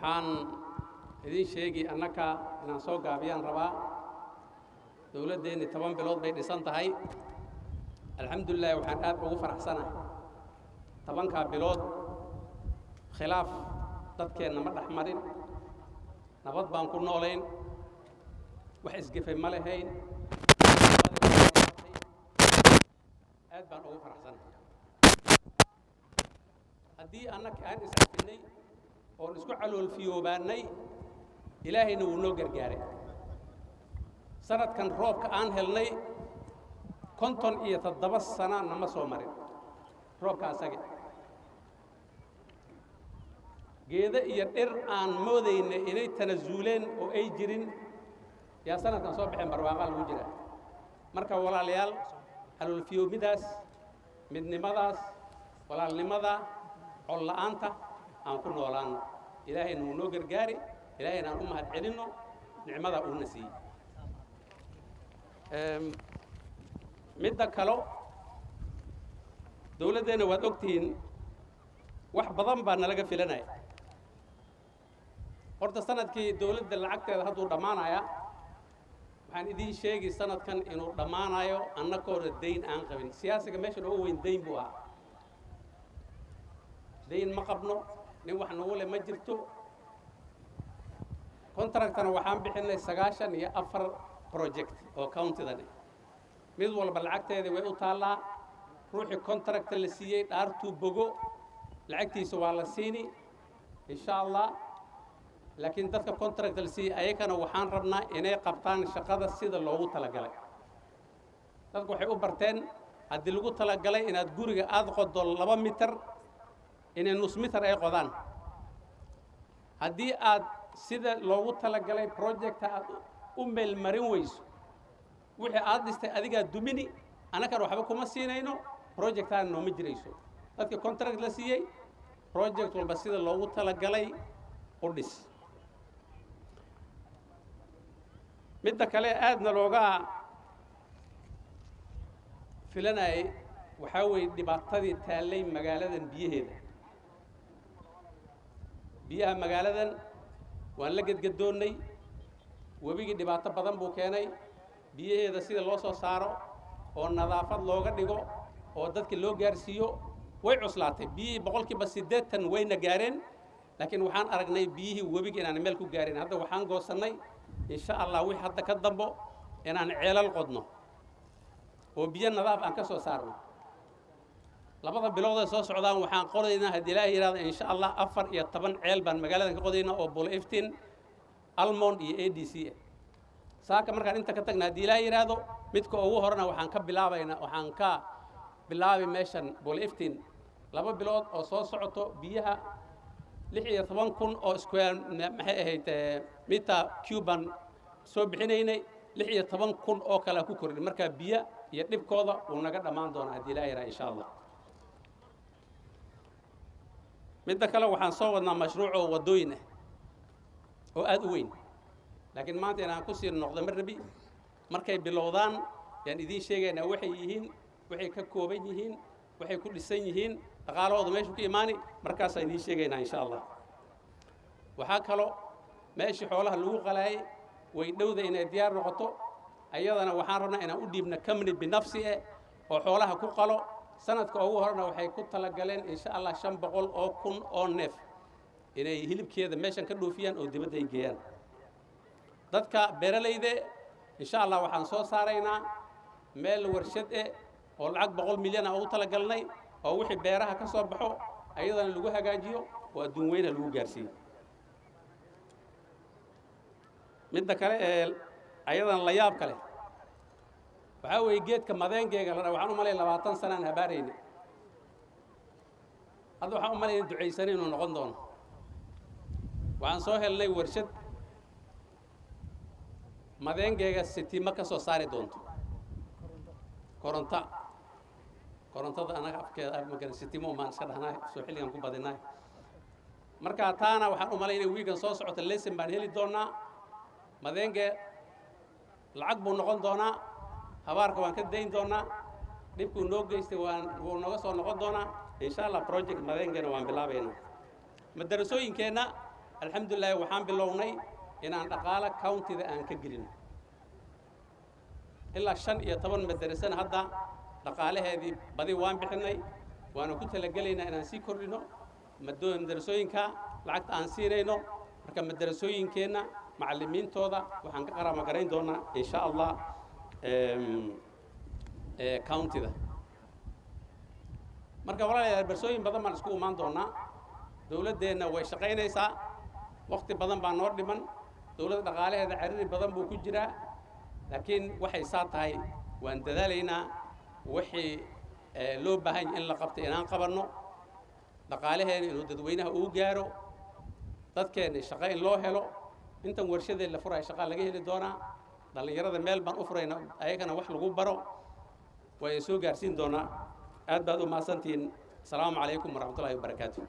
waxaan idin sheegi annaka inaan soo gaabiyaan rabaa dawladdeeni 10 bilood bay dhisan tahay alxamdulillah waxaan aad ugu faraxsanahay 10ka bilood khilaaf dadkeenna ma dhaxmarin nabad baan ku noolayn wax isgafay ma lahayn aad baan ugu faraxsanahay haddii annaka aan iscafinay oo isku caloolfiyoobaanay ilaahayna wuu noo gargaaray sanadkan roobka aan helnay 57 sano nama soo marin roobka asaga geeda iyo dhir aan moodayna inay tanaasuuleen oo ay jirin yaa sanadkan soo baxeen barwaaqo lagu jira marka walaalayaal caloolfiyoomidaas midnimadaas walaalnimada col la'aanta aan ku noolaano ilaahayna wuu noo gargaari ilaahayna aan u mahad celinno nicmada uu na siiyey midda kalo dawladdeena waad ogtihiin wax badan baa nalaga filanaya horta sanadkii dawladda lacagteeda hadduu dhammaanaya waxaan idiin sheegi sanadkan inuu dhammaanayo annagoona dayn aan qabin siyaasiga meeshan ugu weyn dayn buu ahaa dayn ma qabno nin wax nagu leh ma jirto contractana waxaan bixinay 94 project oo county-dan mid walba lacagteeda way u taallaa ruuxii contract la siiyey dhaartuu bogo lacagtiisa waa la siini insha Allah laakiin dadka contract la siiyey ayagana waxaan rabnaa inay qabtaan shaqada sida loogu talagalay dadku waxay u barteen haddii lagu talagalay inaad guriga aad qodo 2 mitir inay nus mitir ay qodaan haddii aad sida loogu talagalay project aad u meel marin weyso wixii aad dhistay adiga dumini anaka waxba kuma siinayno project aan nooma jirayso dadka contract la siiyey project walba sida loogu talagalay u dhis midda kale aadna looga filanay waxa weey dhibaatadii taalay magaaladan biyaha magaaladan waan la gadgadoonay wabigi dhibaato badan buu keenay biyaheeda sida loo soo saaro oo nadaafad looga dhigo oo dadka loo gaarsiiyo way cuslaatay biyihii 80% wayna gaareen laakiin waxaan aragnay biyihii wabiga inaan meel ku gaarin hadda waxaan goosanay insha Allah wixii hadda ka dambo inaan ceelal qodno oo biyo nadaaf aan ka soo saarno labada bilood ee soo socdaan waxaan qoraynaa hadii Ilaahay yiraahdo insha Allah 14 ceel baan magaaladan ka qodaynaa oo Bull Iftiin Almond iyo ADC saaka markaan inta ka tagnaa hadii Ilaahay yiraahdo midka ugu horena waxaan ka bilaabi meeshan Bull Iftiin 2 bilood oo soo socoto biyaha 16,000 oo square maxay ahayd meter cuban soo bixinaynay 16,000 oo kala ku kordhin marka biyo iyo dhibkooda uu naga dhamaan doona hadii Ilaahay yiraahdo insha Allah midda kale waxaan soo wadnaa mashruuc wadooyin oo aad u weyn laakiin maanta inaan ku sii noqdo marbi markay bilowdaan yaan idin sheegaynaa waxay yihiin waxay ka kooban yihiin waxay ku dhisan yihiin dhaqaalahooda meesha ku imaani markaas aan idin sheegaynaa insha Allah waxa kale meeshii xoolaha lagu qalay way dhowda inay diyaar noqoto ayadana waxaan rabnaa inaan u dhiibna company binafsi oo xoolaha ku qalo sanadka ugu horena waxay ku tala galeen insha Allah 500 oo kun oo neef inay hilibkeeda meeshan ka dhoofiyaan oo dibadda ay geeyaan dadka beeralayda insha Allah waxaan soo saaraynaa meel warshad oo lacag 100 milyan oo u tala galnay oo wixii beeraha ka soo baxo ayadana lagu hagaajiyo oo adduun weyn lagu gaarsiiyo midda kale ayadana la yaab kale waxa weey geedka madeengeega la waxaan u malay 20 sano aan habaarayna hadda waxaan u malay duceysan inuu noqon doono waxaan soo helnay warshad madeengeega sitima ka soo saari doonto korontada anaga afkeeda ma sitimo maan iska dhahnaa soo xilligan ku badinay marka taana waxaan u malaynay weegan soo socota lesson baan heli doonaa madeenge lacag buu noqon doonaa habaarka waan ka dayn doonaa dhibku noo geystay wuu naga soo noqon doonaa insha Allah project madeengeena waan bilaabaynaa madarasooyinkeena alxamdulillahi waxaan bilownay inaan dhaqaale countyda aan ka gelin ilaa 15 madarasana hadda dhaqaalaheedii badi waan bixinay waana ku talagelaynaa inaan sii kordhino madarasooyinka lacagta aan siinayno marka madarasooyinkeenna macallimiintooda waxaan ka qarama garayn doonaa insha Allah countyda marka walaalayaal barsooyin badan baan isku imaan doonaa dawladdeena way shaqaynaysaa waqti badan baa noo dhiman dawladda dhaqaalaheeda ciriiri badan buu ku jiraa laakiin waxay saa tahay waan dadaalaynaa wixii loo baahan in la qabto inaan qabanno dhaqaalaheena inuu dadweynaha uu gaaro dadkeena shaqo in loo helo intan warshadeen la furay shaqo laga heli doonaa dhalinyarada meel baan u furayna ayagana wax lagu baro way soo gaarsiin doonaa aad baad u mahadsantihiin asalaamu calaykum waraxmatullaahi wabarakaatuh